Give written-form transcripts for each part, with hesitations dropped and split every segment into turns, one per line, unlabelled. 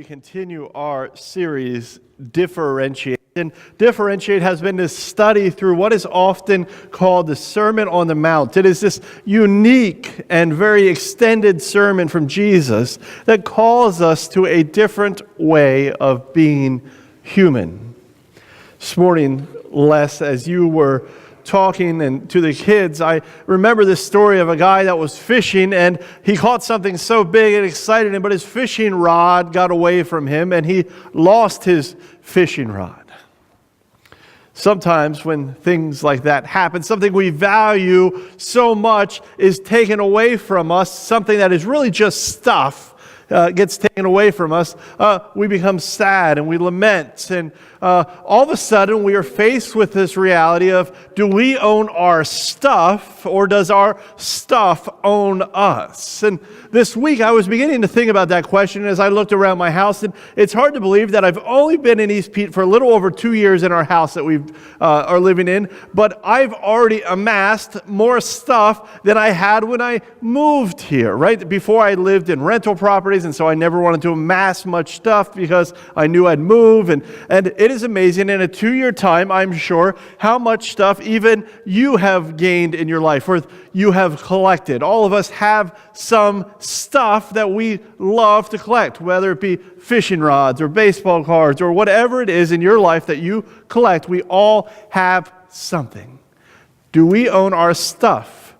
we continue our series, Differentiate. And Differentiate has been this study through what is often called the Sermon on the Mount. It is this unique and very extended sermon from Jesus that calls us to a different way of being human. This morning, Les, as you were talking and to the kids, I remember this story of a guy that was fishing and he caught something so big it excited him, but his fishing rod got away from him and he lost his fishing rod. Sometimes when things like that happen, something we value so much is taken away from us, something that is really just stuff gets taken away from us, we become sad and we lament. And all of a sudden we are faced with this reality of, do we own our stuff or does our stuff own us? And this week I was beginning to think about that question as I looked around my house, and it's hard to believe that I've only been in East Pete for a little over 2 years in our house that we are living in, but I've already amassed more stuff than I had when I moved here, right? Before I lived in rental properties, and so I never wanted to amass much stuff because I knew I'd move, and it is amazing in a 2-year time, I'm sure, how much stuff even you have gained in your life, or you have collected. All of us have some stuff that we love to collect, whether it be fishing rods or baseball cards or whatever it is in your life that you collect. We all have something. Do we own our stuff,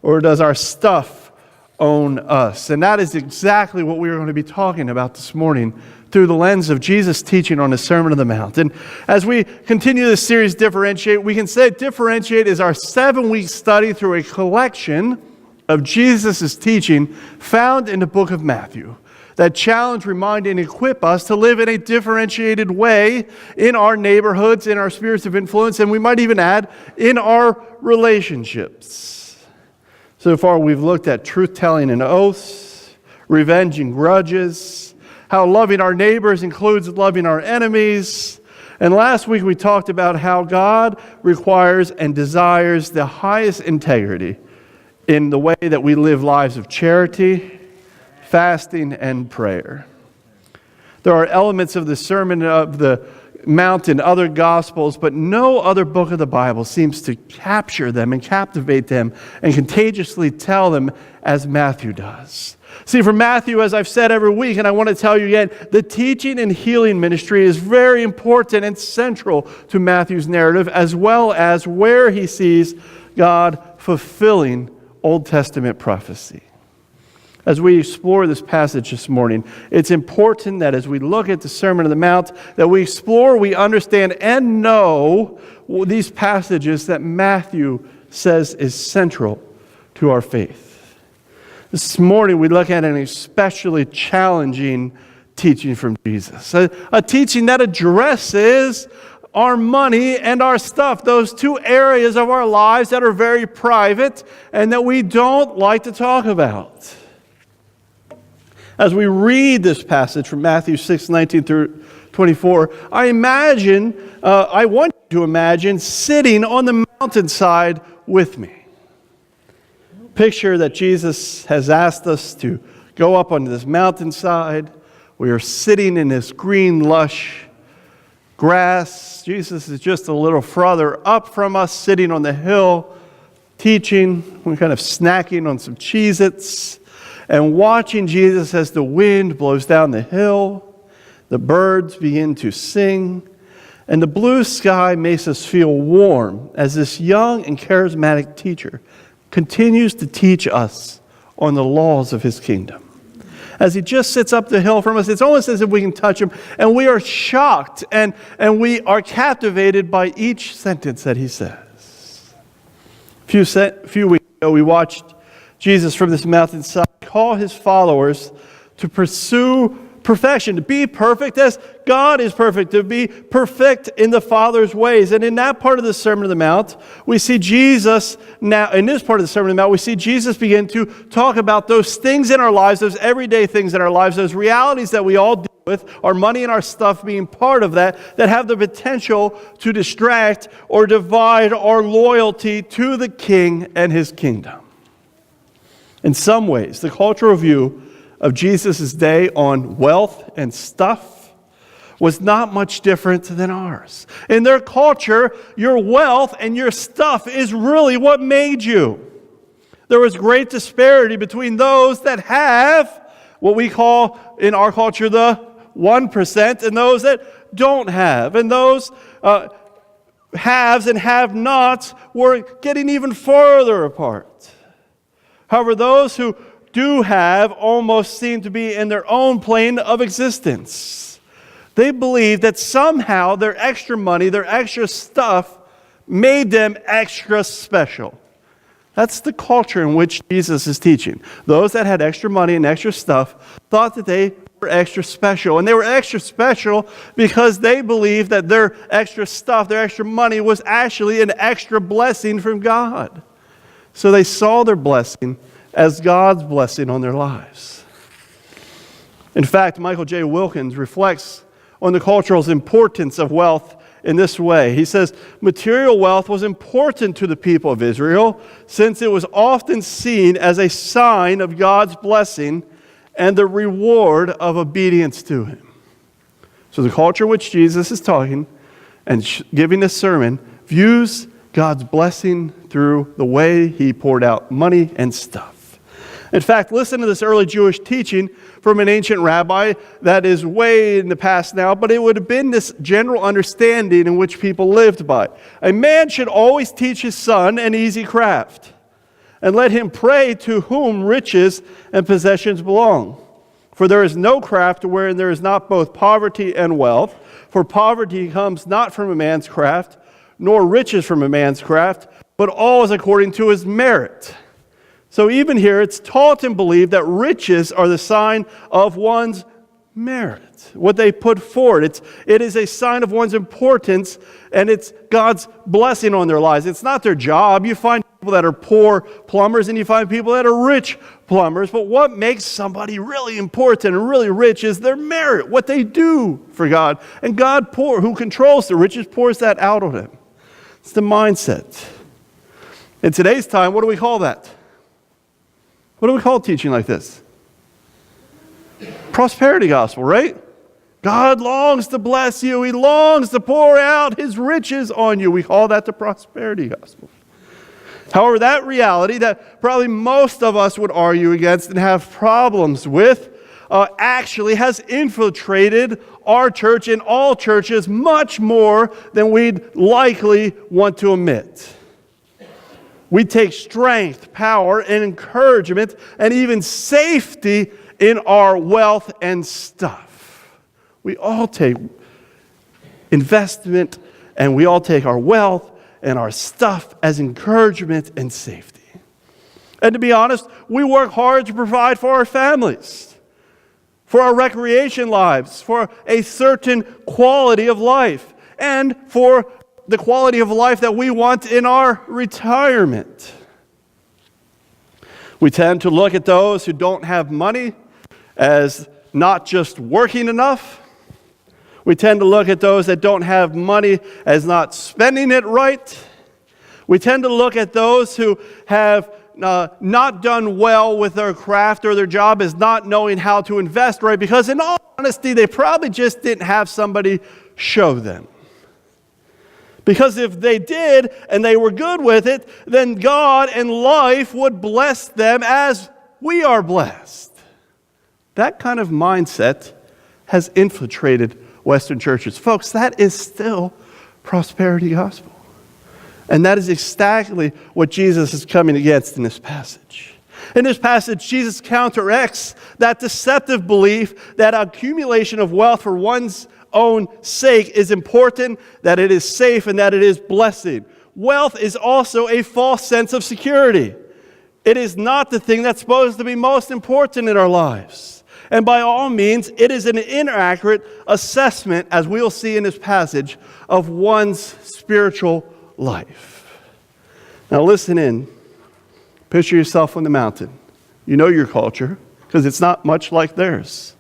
or does our stuff own us? And that is exactly what we're going to be talking about this morning through the lens of Jesus' teaching on the Sermon on the Mount. And as we continue this series, Differentiate, we can say Differentiate is our 7-week study through a collection of Jesus' teaching found in the book of Matthew that challenge, remind, and equip us to live in a differentiated way in our neighborhoods, in our spheres of influence, and we might even add, in our relationships. So far, we've looked at truth-telling and oaths, revenge and grudges, how loving our neighbors includes loving our enemies. And last week we talked about how God requires and desires the highest integrity in the way that we live lives of charity, fasting, and prayer. There are elements of the Sermon of the Mount in other Gospels, but no other book of the Bible seems to capture them and captivate them and contagiously tell them as Matthew does. See, for Matthew, as I've said every week, and I want to tell you again, the teaching and healing ministry is very important and central to Matthew's narrative, as well as where he sees God fulfilling Old Testament prophecy. As we explore this passage this morning, it's important that as we look at the Sermon on the Mount, that we explore, we understand, and know these passages that Matthew says is central to our faith. This morning we look at an especially challenging teaching from Jesus. A teaching that addresses our money and our stuff, those two areas of our lives that are very private and that we don't like to talk about. As we read this passage from Matthew 6:19 through 24, I want you to imagine sitting on the mountainside with me. Picture that Jesus has asked us to go up onto this mountainside. We are sitting in this green, lush grass. Jesus is just a little farther up from us, sitting on the hill, teaching. We're kind of snacking on some Cheez-Its and watching Jesus as the wind blows down the hill. The birds begin to sing, and the blue sky makes us feel warm as this young and charismatic teacher continues to teach us on the laws of his kingdom. As he just sits up the hill from us, it's almost as if we can touch him, and we are shocked and we are captivated by each sentence that he says. A few weeks ago, we watched Jesus from this mountainside call his followers to pursue perfection, to be perfect as God is perfect, to be perfect in the Father's ways. And in that part of the Sermon on the Mount, we see Jesus now, in this part of the Sermon on the Mount, we see Jesus begin to talk about those things in our lives, those everyday things in our lives, those realities that we all deal with, our money and our stuff being part of that have the potential to distract or divide our loyalty to the King and his kingdom. In some ways, the cultural view of Jesus' day on wealth and stuff was not much different than ours. In their culture, your wealth and your stuff is really what made you. There was great disparity between those that have what we call in our culture the 1% and those that don't have. And those haves and have-nots were getting even farther apart. However, those who do have almost seem to be in their own plane of existence. They believe that somehow their extra money, their extra stuff, made them extra special. That's the culture in which Jesus is teaching. Those that had extra money and extra stuff thought that they were extra special. And they were extra special because they believed that their extra stuff, their extra money, was actually an extra blessing from God. So they saw their blessing as God's blessing on their lives. In fact, Michael J. Wilkins reflects on the cultural importance of wealth in this way. He says, material wealth was important to the people of Israel since it was often seen as a sign of God's blessing and the reward of obedience to Him. So the culture which Jesus is talking and giving this sermon views God's blessing through the way He poured out money and stuff. In fact, listen to this early Jewish teaching from an ancient rabbi that is way in the past now, but it would have been this general understanding in which people lived by. A man should always teach his son an easy craft, and let him pray to whom riches and possessions belong. For there is no craft wherein there is not both poverty and wealth, for poverty comes not from a man's craft, nor riches from a man's craft, but all is according to his merit. So even here, it's taught and believed that riches are the sign of one's merit, what they put forward. It is a sign of one's importance, and it's God's blessing on their lives. It's not their job. You find people that are poor plumbers, and you find people that are rich plumbers. But what makes somebody really important and really rich is their merit, what they do for God. And God, who controls the riches, pours that out on them. It's the mindset. In today's time, what do we call that? What do we call teaching like this? Prosperity gospel, right? God longs to bless you. He longs to pour out His riches on you. We call that the prosperity gospel. However, that reality that probably most of us would argue against and have problems with actually has infiltrated our church and all churches much more than we'd likely want to admit. We take strength, power, and encouragement, and even safety in our wealth and stuff. We all take investment, and we all take our wealth and our stuff as encouragement and safety. And to be honest, we work hard to provide for our families, for our recreation lives, for a certain quality of life, and for the quality of life that we want in our retirement. We tend to look at those who don't have money as not just working enough. We tend to look at those that don't have money as not spending it right. We tend to look at those who have not done well with their craft or their job as not knowing how to invest right, because in all honesty, they probably just didn't have somebody show them. Because if they did and they were good with it, then God and life would bless them as we are blessed. That kind of mindset has infiltrated Western churches. Folks, that is still prosperity gospel. And that is exactly what Jesus is coming against in this passage. In this passage, Jesus counteracts that deceptive belief that accumulation of wealth for one's own sake is important, that it is safe, and that it is blessing. Wealth is also a false sense of security. It is not the thing that's supposed to be most important in our lives. And by all means, it is an inaccurate assessment, as we'll see in this passage, of one's spiritual life. Now listen in. Picture yourself on the mountain. You know your culture, because it's not much like theirs.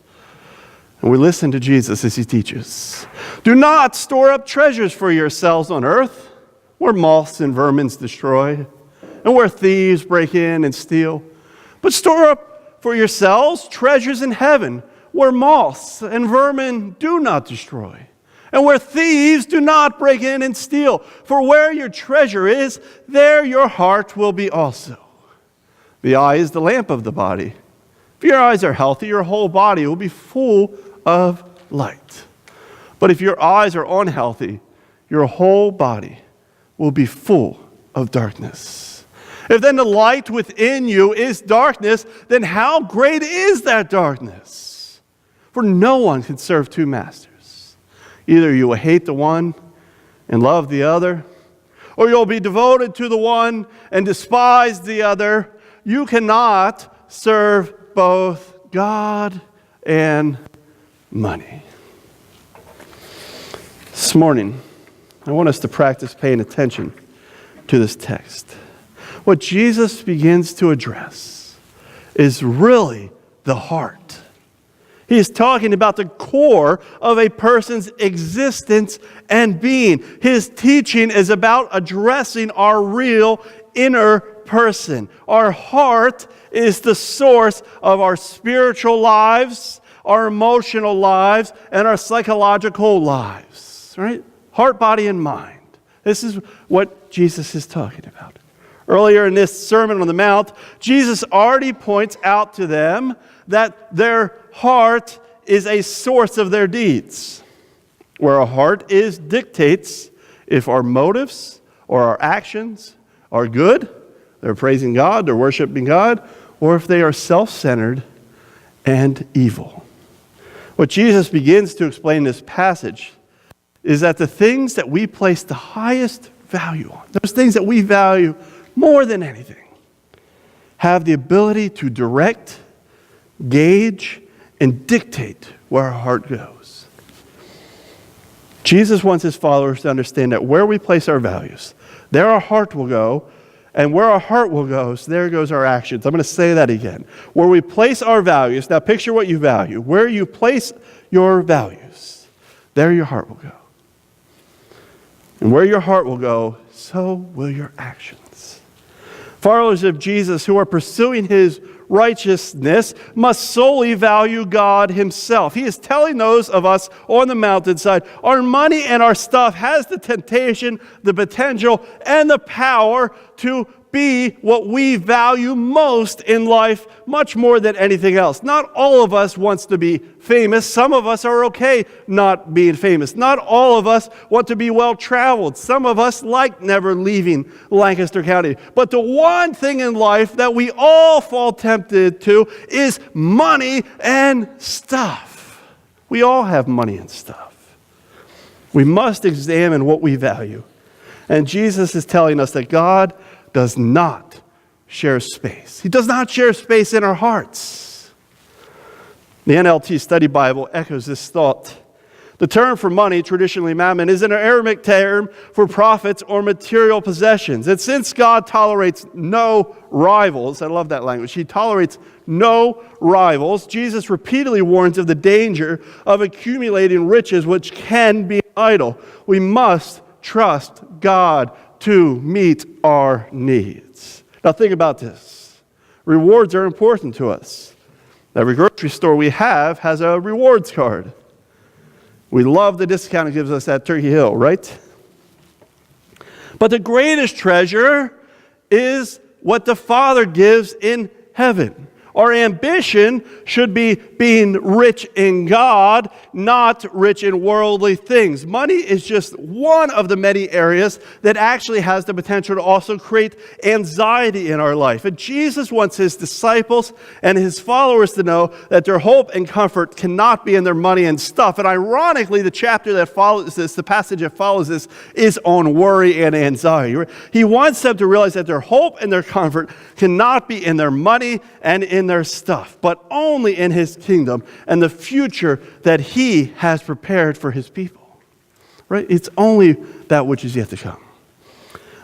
And we listen to Jesus as He teaches. Do not store up treasures for yourselves on earth, where moths and vermin destroy, and where thieves break in and steal. But store up for yourselves treasures in heaven, where moths and vermin do not destroy, and where thieves do not break in and steal. For where your treasure is, there your heart will be also. The eye is the lamp of the body. If your eyes are healthy, your whole body will be full of light. But if your eyes are unhealthy, your whole body will be full of darkness. If then the light within you is darkness, then how great is that darkness? For no one can serve two masters. Either you will hate the one and love the other, or you'll be devoted to the one and despise the other. You cannot serve both God and money. This morning, I want us to practice paying attention to this text. What Jesus begins to address is really the heart. He is talking about the core of a person's existence and being. His teaching is about addressing our real inner person. Our heart is the source of our spiritual lives, our emotional lives, and our psychological lives. Right? Heart, body, and mind. This is what Jesus is talking about. Earlier in this Sermon on the Mount, Jesus already points out to them that their heart is a source of their deeds. Where our heart is dictates if our motives or our actions are good, they're praising God, they're worshiping God, or if they are self-centered and evil. What Jesus begins to explain in this passage is that the things that we place the highest value on, those things that we value more than anything, have the ability to direct, gauge, and dictate where our heart goes. Jesus wants his followers to understand that where we place our values, there our heart will go, and where our heart will go, so there goes our actions. I'm going to say that again. Where we place our values, now picture what you value. Where you place your values, there your heart will go. And where your heart will go, so will your actions. Followers of Jesus who are pursuing his righteousness must solely value God himself. He is telling those of us on the mountainside, our money and our stuff has the temptation, the potential, and the power to be what we value most in life, much more than anything else. Not all of us wants to be famous. Some of us are okay not being famous. Not all of us want to be well-traveled. Some of us like never leaving Lancaster County. But the one thing in life that we all fall tempted to is money and stuff. We all have money and stuff. We must examine what we value. And Jesus is telling us that God does not share space. He does not share space in our hearts. The NLT Study Bible echoes this thought. The term for money, traditionally mammon, is an Aramaic term for profits or material possessions. And since God tolerates no rivals, I love that language, he tolerates no rivals, Jesus repeatedly warns of the danger of accumulating riches which can be an idol. We must trust God to meet our needs. Now think about this. Rewards are important to us. Every grocery store we have has a rewards card. We love the discount it gives us at Turkey Hill, right? But the greatest treasure is what the Father gives in heaven. Our ambition should be being rich in God, not rich in worldly things. Money is just one of the many areas that actually has the potential to also create anxiety in our life. And Jesus wants his disciples and his followers to know that their hope and comfort cannot be in their money and stuff. And ironically, the chapter that follows this, the passage that follows this, is on worry and anxiety. He wants them to realize that their hope and their comfort cannot be in their money and in their stuff, but only in his kingdom and the future that he has prepared for his people. Right? It's only that which is yet to come.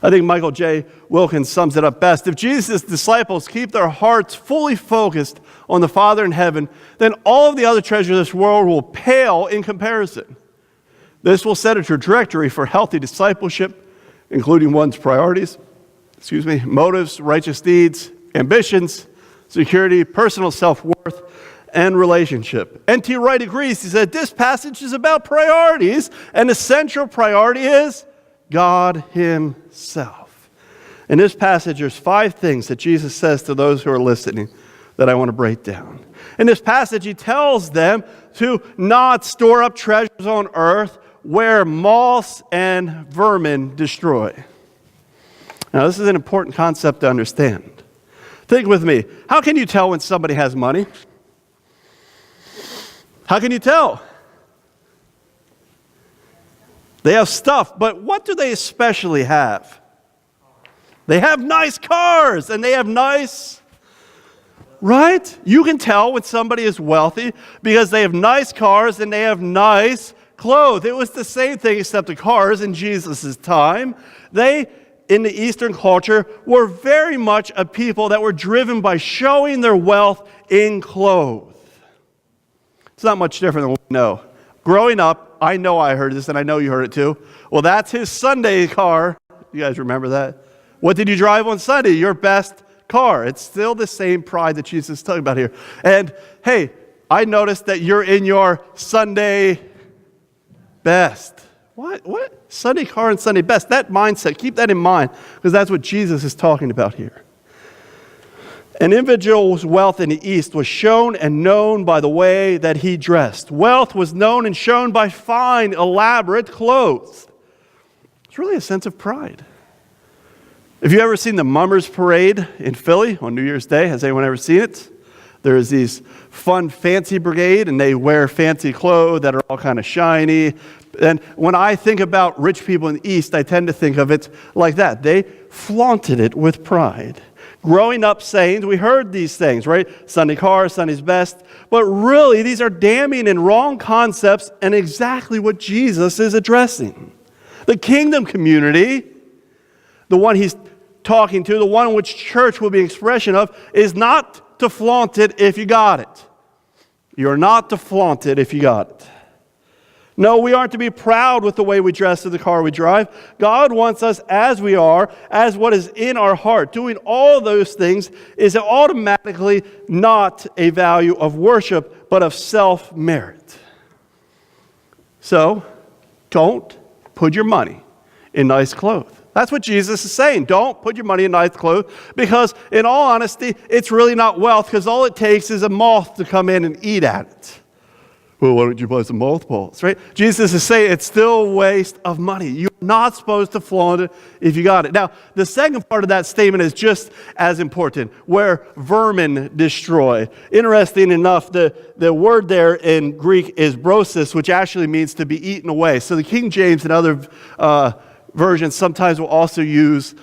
I think Michael J. Wilkins sums it up best. If Jesus' disciples keep their hearts fully focused on the Father in heaven, then all of the other treasures of this world will pale in comparison. This will set a trajectory for healthy discipleship, including one's priorities, motives, righteous deeds, ambitions, security, personal self-worth, and relationship. N.T. Wright agrees. He said, this passage is about priorities, and the central priority is God himself. In this passage, there's 5 things that Jesus says to those who are listening that I want to break down. In this passage, he tells them to not store up treasures on earth where moths and vermin destroy. Now, this is an important concept to understand. Think with me. How can you tell when somebody has money? How can you tell? They have stuff, but what do they especially have? They have nice cars, and they have nice, right? You can tell when somebody is wealthy because they have nice cars and they have nice clothes. It was the same thing except the cars in Jesus' time. They, in the Eastern culture, were very much a people that were driven by showing their wealth in clothes. It's not much different than what we know. Growing up, I know I heard this, and I know you heard it too. Well, that's his Sunday car. You guys remember that? What did you drive on Sunday? Your best car. It's still the same pride that Jesus is talking about here. And hey, I noticed that you're in your Sunday best. What? Sunday car and Sunday best. That mindset, keep that in mind, because that's what Jesus is talking about here. An individual's wealth in the East was shown and known by the way that he dressed. Wealth was known and shown by fine, elaborate clothes. It's really a sense of pride. Have you ever seen the Mummers Parade in Philly on New Year's Day? Has anyone ever seen it? There's these fun, fancy brigade, and they wear fancy clothes that are all kind of shiny. And when I think about rich people in the East, I tend to think of it like that. They flaunted it with pride. Growing up saints, we heard these things, right? Sunday car, Sunday's best. But really, these are damning and wrong concepts and exactly what Jesus is addressing. The kingdom community, the one he's talking to, the one in which church will be an expression of, is not to flaunt it if you got it. You're not to flaunt it if you got it. No, we aren't to be proud with the way we dress or the car we drive. God wants us as we are, as what is in our heart. Doing all those things is automatically not a value of worship, but of self-merit. So, don't put your money in nice clothes. That's what Jesus is saying. Don't put your money in nice clothes, because in all honesty, it's really not wealth, because all it takes is a moth to come in and eat at it. Well, why don't you buy some mothballs, right? Jesus is saying it's still a waste of money. You're not supposed to flaunt it if you got it. Now, the second part of that statement is just as important, where vermin destroy. Interesting enough, the word there in Greek is brosis, which actually means to be eaten away. So the King James and other versions sometimes will also use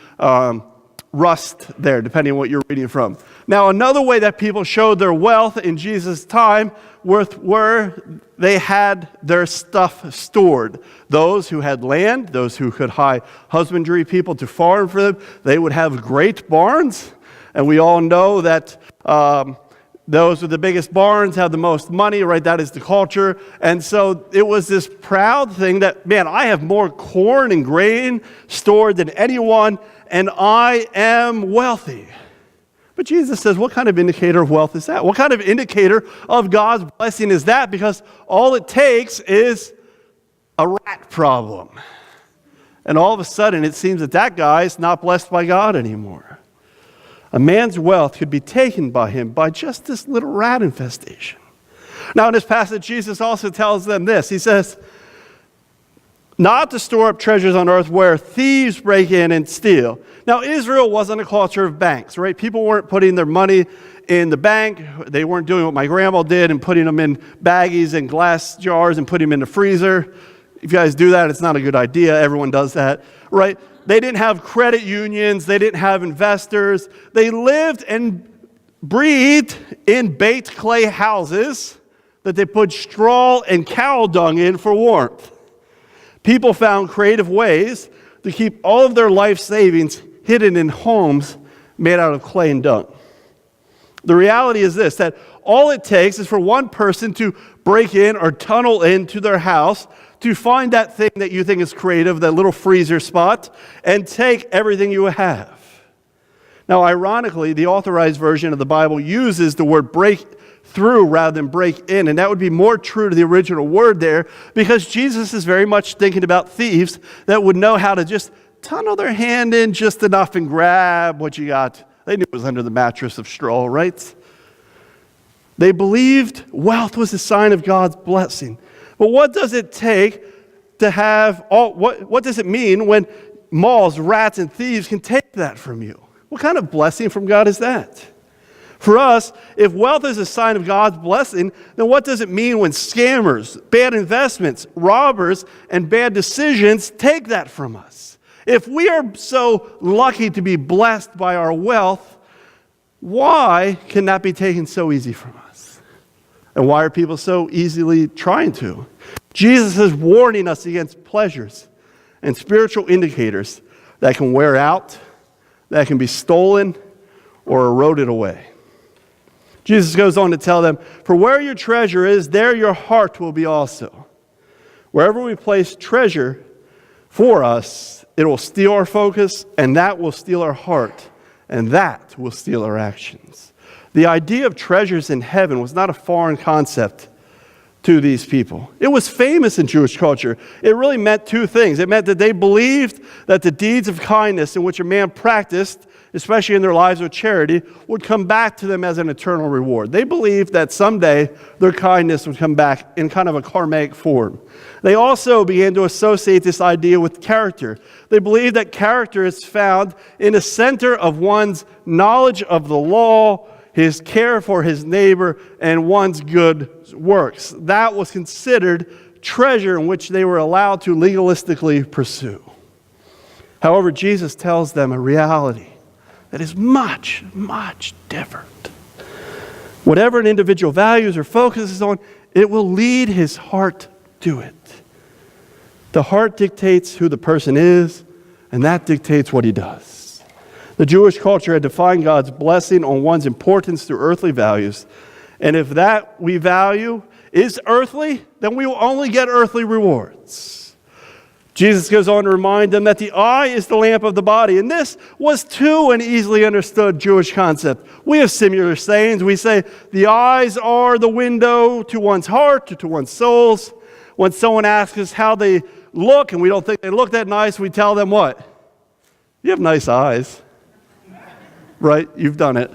rust there, depending on what you're reading from. Now, another way that people showed their wealth in Jesus' time was where they had their stuff stored. Those who had land, those who could hire husbandry people to farm for them, they would have great barns. And we all know that those with the biggest barns have the most money, right? That is the culture. And so it was this proud thing that, man, I have more corn and grain stored than anyone, and I am wealthy. But Jesus says, what kind of indicator of wealth is that? What kind of indicator of God's blessing is that? Because all it takes is a rat problem. And all of a sudden, it seems that that guy is not blessed by God anymore. A man's wealth could be taken by him by just this little rat infestation. Now, in this passage, Jesus also tells them this. He says, not to store up treasures on earth where thieves break in and steal. Now, Israel wasn't a culture of banks, right? People weren't putting their money in the bank. They weren't doing what my grandma did and putting them in baggies and glass jars and putting them in the freezer. If you guys do that, it's not a good idea. Everyone does that, right? They didn't have credit unions. They didn't have investors. They lived and breathed in baked clay houses that they put straw and cow dung in for warmth. People found creative ways to keep all of their life savings hidden in homes made out of clay and dung. The reality is this, that all it takes is for one person to break in or tunnel into their house to find that thing that you think is creative, that little freezer spot, and take everything you have. Now, ironically, the Authorized Version of the Bible uses the word break through rather than break in, and that would be more true to the original word there, because Jesus is very much thinking about thieves that would know how to just tunnel their hand in just enough and grab what you got. They knew it was under the mattress of straw, right? They believed wealth was a sign of God's blessing. But what does it take to have what does it mean when moths, rats, and thieves can take that from you? What kind of blessing from God is that? For us, if wealth is a sign of God's blessing, then what does it mean when scammers, bad investments, robbers, and bad decisions take that from us? If we are so lucky to be blessed by our wealth, why can that be taken so easy from us? And why are people so easily trying to? Jesus is warning us against pleasures and spiritual indicators that can wear out, that can be stolen, or eroded away. Jesus goes on to tell them, "For where your treasure is, there your heart will be also." Wherever we place treasure for us, it will steal our focus, and that will steal our heart, and that will steal our actions. The idea of treasures in heaven was not a foreign concept to these people. It was famous in Jewish culture. It really meant two things. It meant that they believed that the deeds of kindness in which a man practiced, especially in their lives of charity, would come back to them as an eternal reward. They believed that someday their kindness would come back in kind of a karmic form. They also began to associate this idea with character. They believed that character is found in the center of one's knowledge of the law, his care for his neighbor, and one's good works. That was considered treasure in which they were allowed to legalistically pursue. However, Jesus tells them a reality that is much, much different. Whatever an individual values or focuses on, it will lead his heart to it. The heart dictates who the person is, and that dictates what he does. The Jewish culture had defined God's blessing on one's importance through earthly values. And if that we value is earthly, then we will only get earthly rewards. Jesus goes on to remind them that the eye is the lamp of the body. And this was too an easily understood Jewish concept. We have similar sayings. We say the eyes are the window to one's heart, to one's souls. When someone asks us how they look and we don't think they look that nice, we tell them what? You have nice eyes. Right? You've done it.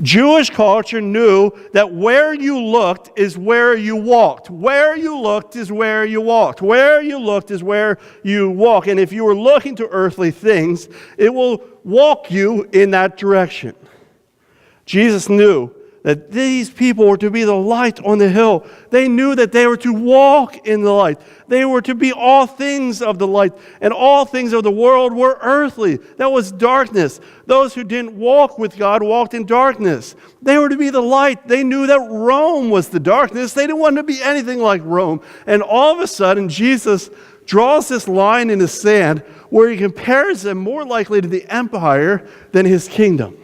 Jewish culture knew that where you looked is where you walked. Where you looked is where you walked. Where you looked is where you walk. And if you were looking to earthly things, it will walk you in that direction. Jesus knew that these people were to be the light on the hill. They knew that they were to walk in the light. They were to be all things of the light, and all things of the world were earthly. That was darkness. Those who didn't walk with God walked in darkness. They were to be the light. They knew that Rome was the darkness. They didn't want to be anything like Rome. And all of a sudden, Jesus draws this line in the sand where he compares them more likely to the empire than his kingdom.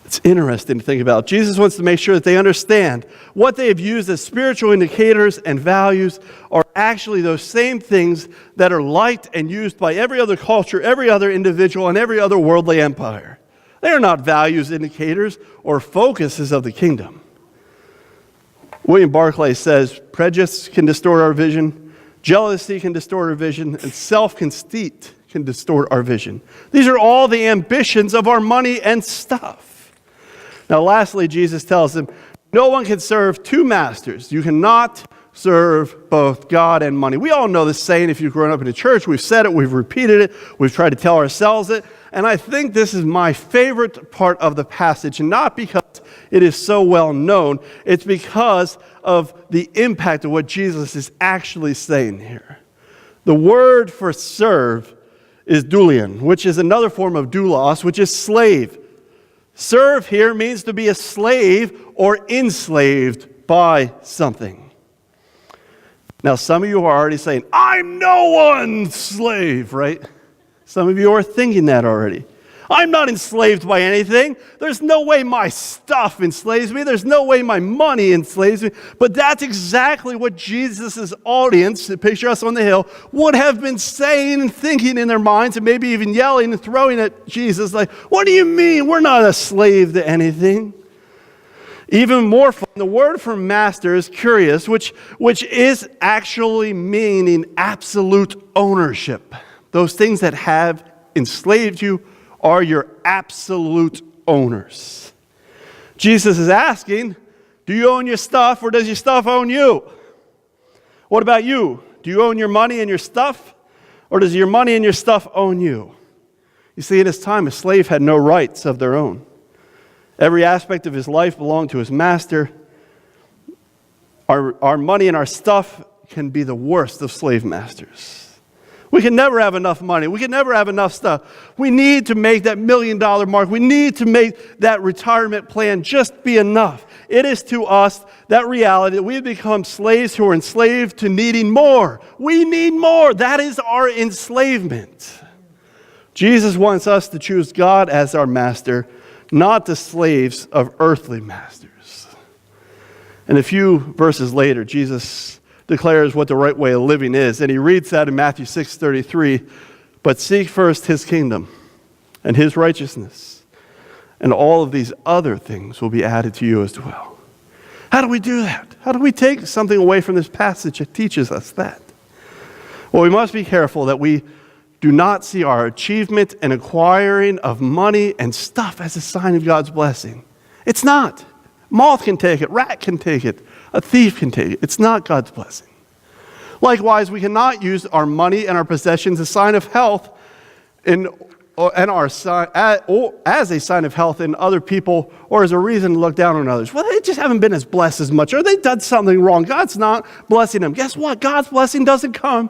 It's interesting to think about. Jesus wants to make sure that they understand what they have used as spiritual indicators and values are actually those same things that are liked and used by every other culture, every other individual, and every other worldly empire. They are not values indicators or focuses of the kingdom. William Barclay says, prejudice can distort our vision, jealousy can distort our vision, and self-conceit can distort our vision. These are all the ambitions of our money and stuff. Now, lastly, Jesus tells them, no one can serve two masters. You cannot serve both God and money. We all know this saying if you've grown up in a church. We've said it, we've repeated it, we've tried to tell ourselves it. And I think this is my favorite part of the passage, and not because it is so well known. It's because of the impact of what Jesus is actually saying here. The word for serve is doulion, which is another form of doulos, which is slave. Serve here means to be a slave or enslaved by something. Now, some of you are already saying, I'm no one's slave, right? Some of you are thinking that already. I'm not enslaved by anything. There's no way my stuff enslaves me. There's no way my money enslaves me. But that's exactly what Jesus' audience, picture us on the hill, would have been saying and thinking in their minds, and maybe even yelling and throwing at Jesus like, what do you mean? We're not a slave to anything. Even more fun, the word for master is curious, which is actually meaning absolute ownership. Those things that have enslaved you are your absolute owners. Jesus is asking, do you own your stuff or does your stuff own you? What about you? Do you own your money and your stuff or does your money and your stuff own you? You see, in his time, a slave had no rights of their own. Every aspect of his life belonged to his master. Our money and our stuff can be the worst of slave masters. We can never have enough money. We can never have enough stuff. We need to make that $1 million mark. We need to make that retirement plan just be enough. It is to us that reality that we have become slaves who are enslaved to needing more. We need more. That is our enslavement. Jesus wants us to choose God as our master, not the slaves of earthly masters. And a few verses later, Jesus declares what the right way of living is. And he reads that in Matthew 6:33, but seek first his kingdom and his righteousness, and all of these other things will be added to you as well. How do we do that? How do we take something away from this passage that teaches us that? Well, we must be careful that we do not see our achievement and acquiring of money and stuff as a sign of God's blessing. It's not. Moth can take it, rat can take it, a thief can take it. It's not God's blessing. Likewise, we cannot use our money and our possessions as a sign of health as a sign of health in other people or as a reason to look down on others. Well, they just haven't been as blessed as much, or they done something wrong. God's not blessing them. Guess what? God's blessing doesn't come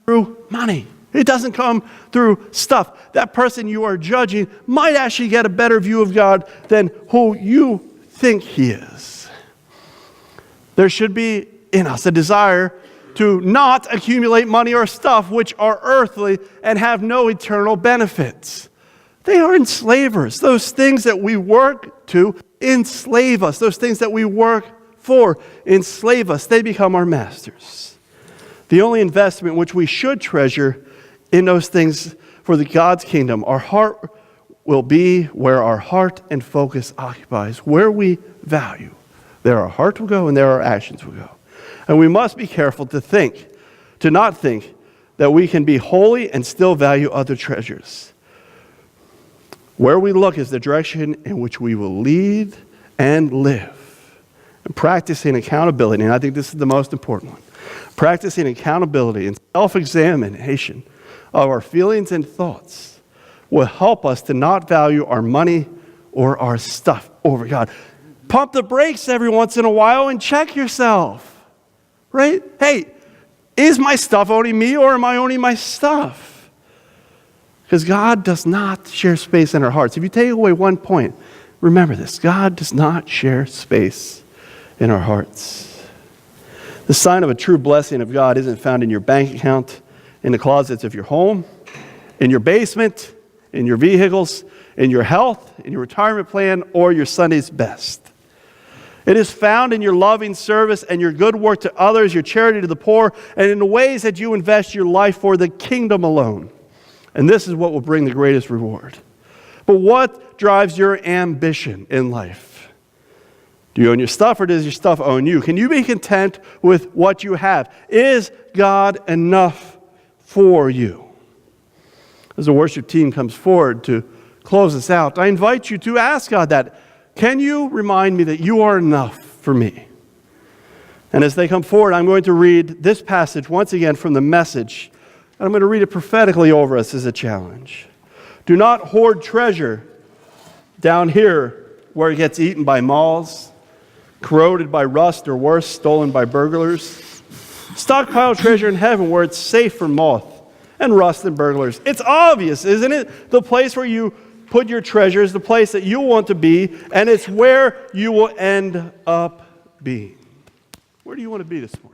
through money. It doesn't come through stuff. That person you are judging might actually get a better view of God than who you think he is. There should be in us a desire to not accumulate money or stuff which are earthly and have no eternal benefits. They are enslavers. Those things that we work to enslave us. Those things that we work for enslave us. They become our masters. The only investment which we should treasure in those things for the God's kingdom, our heart will be where our heart and focus occupies, where we value. There our heart will go and there our actions will go. And we must be careful to not think that we can be holy and still value other treasures. Where we look is the direction in which we will lead and live. And practicing accountability, and I think this is the most important one, practicing accountability and self-examination of our feelings and thoughts will help us to not value our money or our stuff over God. Pump the brakes every once in a while and check yourself, right? Hey, is my stuff owning me or am I owning my stuff? Because God does not share space in our hearts. If you take away one point, remember this: God does not share space in our hearts. The sign of a true blessing of God isn't found in your bank account, in the closets of your home, in your basement, in your vehicles, in your health, in your retirement plan, or your Sunday's best. It is found in your loving service and your good work to others, your charity to the poor, and in the ways that you invest your life for the kingdom alone. And this is what will bring the greatest reward. But what drives your ambition in life? Do you own your stuff or does your stuff own you? Can you be content with what you have? Is God enough for you? As the worship team comes forward to close us out, I invite you to ask God that. Can you remind me that you are enough for me? And as they come forward, I'm going to read this passage once again from the Message. And I'm going to read it prophetically over us as a challenge. Do not hoard treasure down here where it gets eaten by moths, corroded by rust, or worse, stolen by burglars. Stockpile treasure in heaven where it's safe from moth and rust and burglars. It's obvious, isn't it? The place where you put your treasure is the place that you want to be, and it's where you will end up being. Where do you want to be this morning?